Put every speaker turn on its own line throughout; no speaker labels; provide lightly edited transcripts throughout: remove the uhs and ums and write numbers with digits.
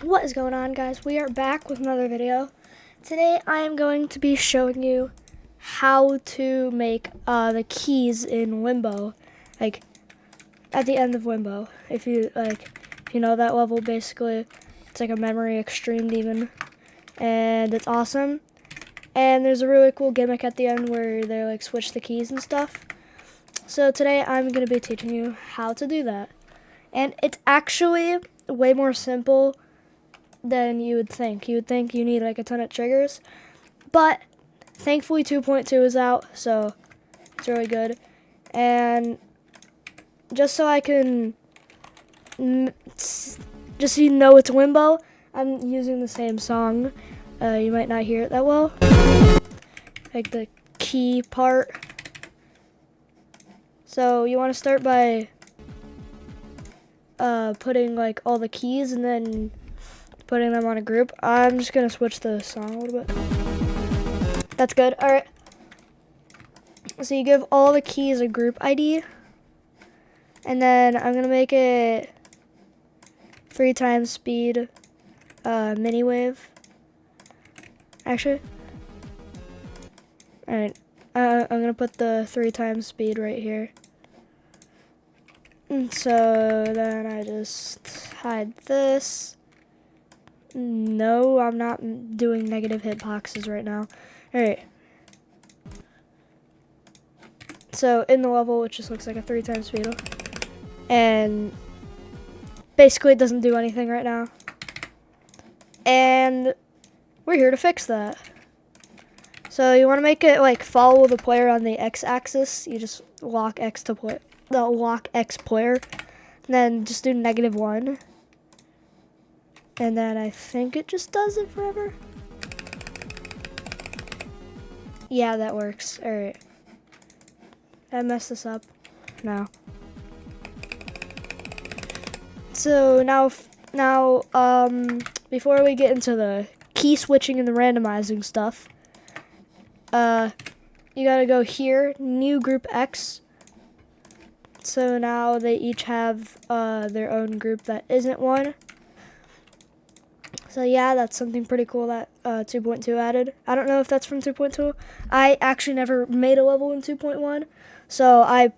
What is going on, guys? We are back with another video. Today I am going to be showing you how to make the keys in Limbo, like at the end of Limbo. If you know that level, basically it's like a memory extreme demon, and it's awesome. And there's a really cool gimmick at the end where they like switch the keys and stuff. So today I'm going to be teaching you how to do that, and it's actually way more simple than you would think. You would think you need like a ton of triggers, but thankfully 2.2 is out, so it's really good. And just so I can, just so you know it's Limbo, I'm using the same song. You might not hear it that well, like the key part. So you want to start by putting like all the keys and then putting them on a group. I'm just gonna switch the song a little bit. That's good. All right. So you give all the keys a group ID, and then I'm gonna make it 3 times speed mini wave. Actually, all right. I'm gonna put the 3 times speed right here. And so then I just hide this. No, I'm not doing negative hitboxes right now. Alright. So in the level, it just looks like a 3 times speed. And basically it doesn't do anything right now. And we're here to fix that. So you want to make it like follow the player on the x-axis. You just lock X to play, lock X player. And then just do -1. And then I think it just does it forever. Yeah, that works. Alright. I messed this up. No. So now, before we get into the key switching and the randomizing stuff, you gotta go here, new group X. So now they each have their own group that isn't one. So yeah, that's something pretty cool that 2.2 added. I don't know if that's from 2.2. I actually never made a level in 2.1, so I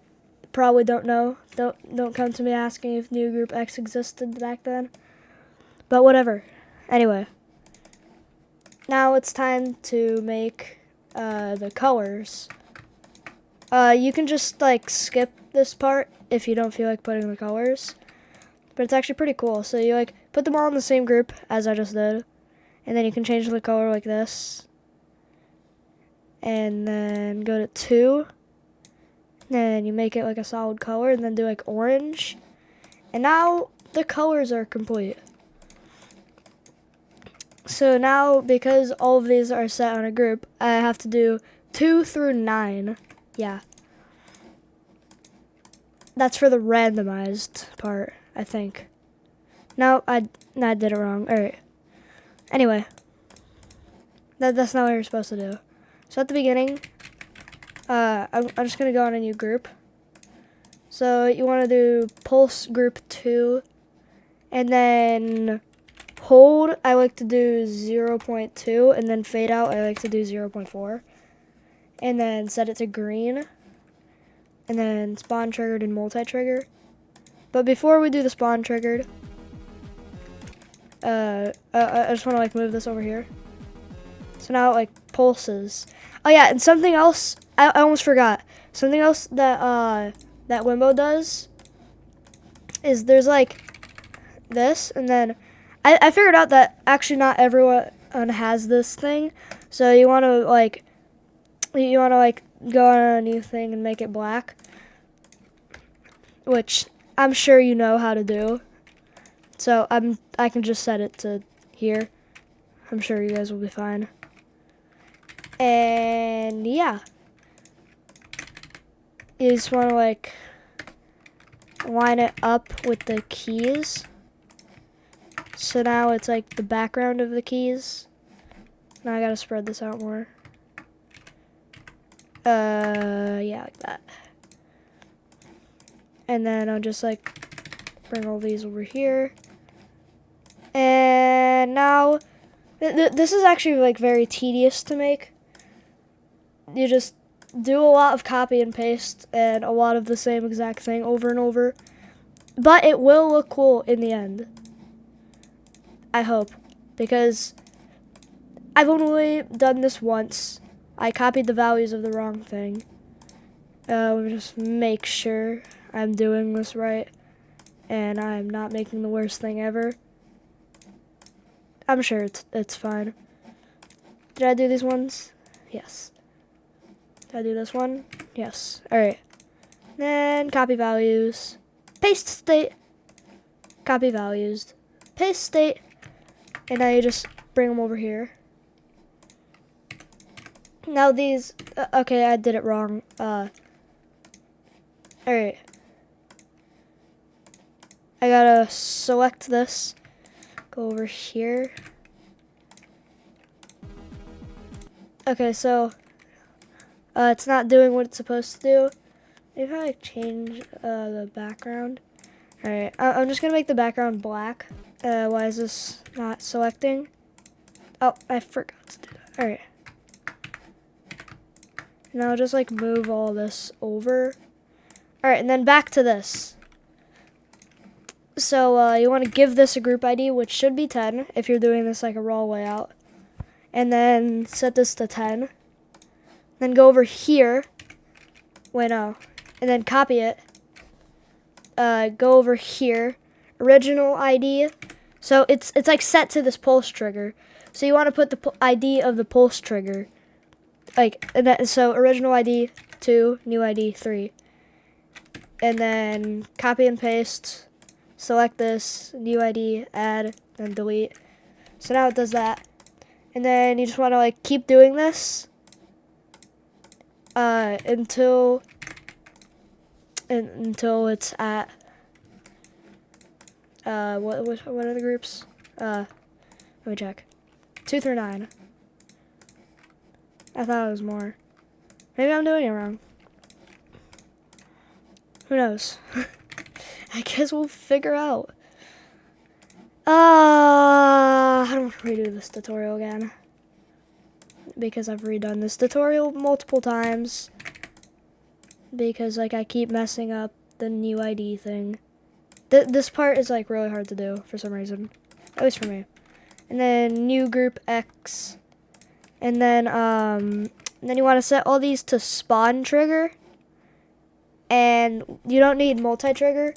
probably don't know. Don't come to me asking if new group X existed back then. But whatever. Anyway, now it's time to make the colors. You can just like skip this part if you don't feel like putting the colors, but it's actually pretty cool. So you like put them all in the same group as I just did, and then you can change the color like this, and then go to 2, then you make it like a solid color, and then do like orange, and now the colors are complete. So now, because all of these are set on a group, I have to do 2 through 9. Yeah. That's for the randomized part, I think. No, I did it wrong. Alright. Anyway. That's not what you're supposed to do. So at the beginning, I'm just going to go on a new group. So you want to do pulse group 2. And then hold, I like to do 0.2. And then fade out, I like to do 0.4. And then set it to green. And then spawn triggered and multi-trigger. But before we do the spawn triggered, I just want to like move this over here. So now it like pulses. Oh yeah, and something else, I almost forgot. Something else that that Limbo does is there's like this, and then I figured out that actually not everyone has this thing. So you want to like go on a new thing and make it black, which I'm sure you know how to do. So I can just set it to here. I'm sure you guys will be fine. And yeah, you just want to like line it up with the keys. So now it's like the background of the keys. Now I gotta spread this out more. Yeah, like that. And then I'll just like bring all these over here. And This is actually like very tedious to make. You just do a lot of copy and paste and a lot of the same exact thing over and over. But it will look cool in the end. I hope. Because I've only done this once. I copied the values of the wrong thing. Let me just make sure I'm doing this right. And I'm not making the worst thing ever. I'm sure it's fine. Did I do these ones? Yes. Did I do this one? Yes. Alright. Then copy values. Paste state. Copy values. Paste state. And now you just bring them over here. Now these... okay, I did it wrong. Alright. I gotta select this. Go over here. Okay, so it's not doing what it's supposed to do. Maybe I change the background. Alright, I'm just gonna make the background black. Why is this not selecting? Oh, I forgot to do that. Alright. Now just like move all this over. Alright, and then back to this. So you want to give this a group ID, which should be 10 if you're doing this like a raw layout. And then set this to 10. Then go over here. Wait, no. And then copy it. Go over here. Original ID. So it's like set to this pulse trigger. So you want to put the ID of the pulse trigger. Like, and that, so original ID 2, new ID 3. And then copy and paste. Select this, new ID, add, then delete. So now it does that. And then you just want to like keep doing this until it's at what are the groups? Let me check. 2 through 9. I thought it was more. Maybe I'm doing it wrong. Who knows? I guess we'll figure out. I don't want to redo this tutorial again. Because I've redone this tutorial multiple times. Because like I keep messing up the new ID thing. This part is like really hard to do for some reason. At least for me. And then new group X. And then you want to set all these to spawn trigger. And you don't need multi-trigger.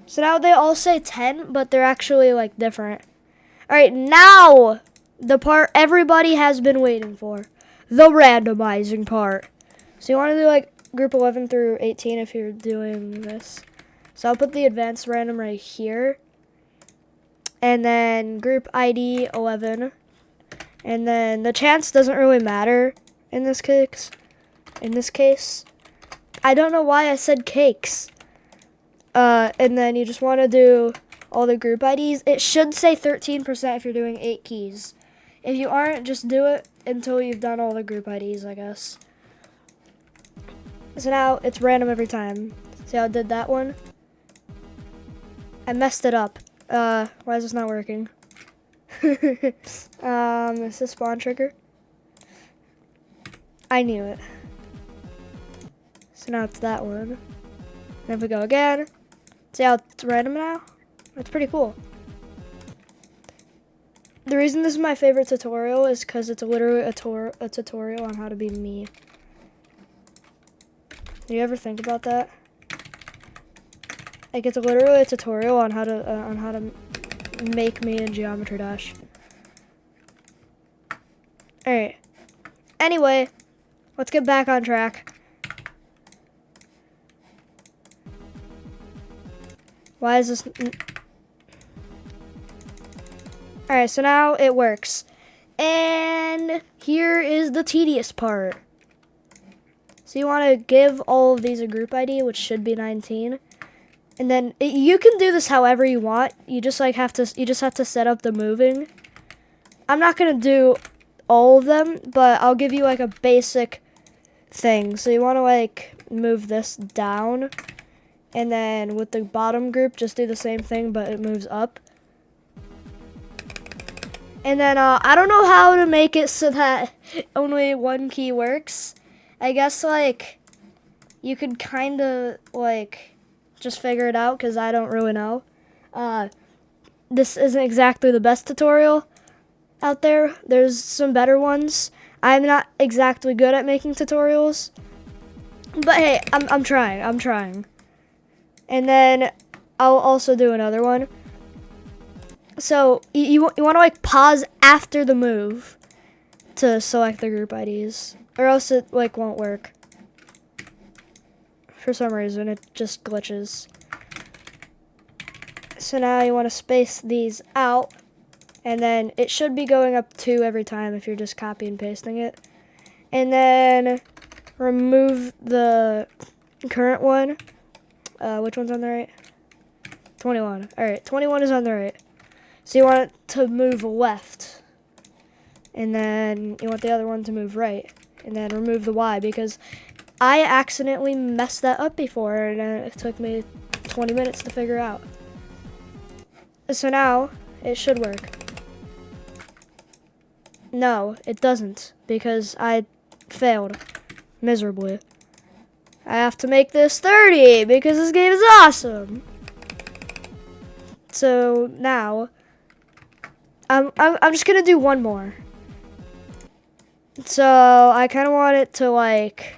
So now they all say 10, but they're actually like different. Alright, now the part everybody has been waiting for. The randomizing part. So you want to do like group 11 through 18 if you're doing this. So I'll put the advanced random right here. And then group ID 11. And then the chance doesn't really matter in this case. I don't know why I said cakes. And then you just want to do all the group IDs. It should say 13% if you're doing 8 keys. If you aren't, just do it until you've done all the group IDs, I guess. So now it's random every time. See how I did that one? I messed it up. Why is this not working? Is this spawn trigger? I knew it. So now it's that one. Then if we go again, see how it's random now? That's pretty cool. The reason this is my favorite tutorial is because it's literally a tutorial on how to be me. Do you ever think about that? Like it's literally a tutorial on how to make me in Geometry Dash. All right. Anyway, let's get back on track. Why is this? Alright, so now it works. And here is the tedious part. So you want to give all of these a group ID, which should be 19. And then you can do this however you want. You just have to set up the moving. I'm not going to do all of them, but I'll give you like a basic thing. So you want to like move this down. And then with the bottom group, just do the same thing, but it moves up. And then I don't know how to make it so that only one key works. I guess like you could kind of like just figure it out because I don't really know. This isn't exactly the best tutorial out there. There's some better ones. I'm not exactly good at making tutorials, but hey, I'm trying. And then I'll also do another one. So you want to like pause after the move to select the group IDs, or else it like won't work. For some reason, it just glitches. So now you want to space these out, and then it should be going up 2 every time if you're just copy and pasting it. And then remove the current one. Which one's on the right? 21. All right, 21 is on the right. So you want it to move left. And then you want the other one to move right. And then remove the Y because I accidentally messed that up before and it took me 20 minutes to figure out. So now it should work. No, it doesn't because I failed miserably. I have to make this 30 because this game is awesome. So now I'm just gonna do one more. So I kind of want it to like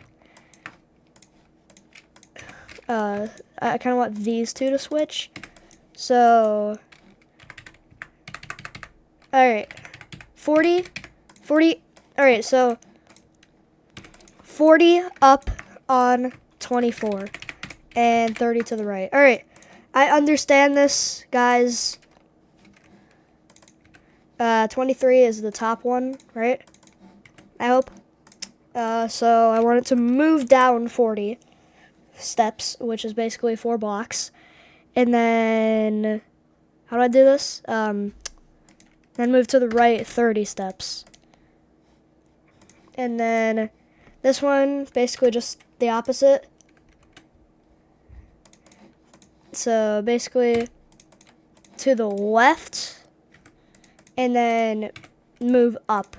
I kind of want these two to switch. So all right, 40. All right, so 40 up on 24 and 30 to the right. All right, I understand this, guys. 23 is the top one, right? I hope. So I want it to move down 40 steps, which is basically 4 blocks. And then, how do I do this? Then move to the right 30 steps. And then this one, basically just the opposite. So basically to the left and then move up.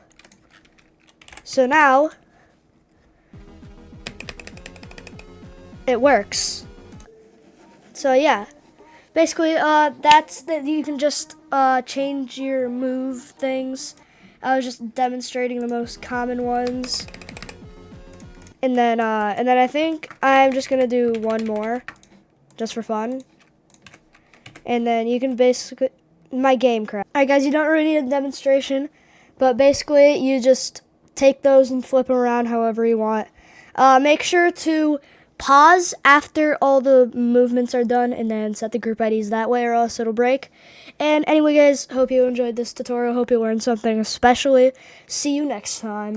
So now it works. So yeah, basically that's that. You can just change your move things. I was just demonstrating the most common ones, and then I think I'm just gonna do one more just for fun, and then you can basically my game crashed. All right, guys, you don't really need a demonstration, but basically you just take those and flip them around however you want. Make sure to pause after all the movements are done and then set the group IDs that way or else it'll break. And anyway, guys, hope you enjoyed this tutorial. Hope you learned something especially. See you next time.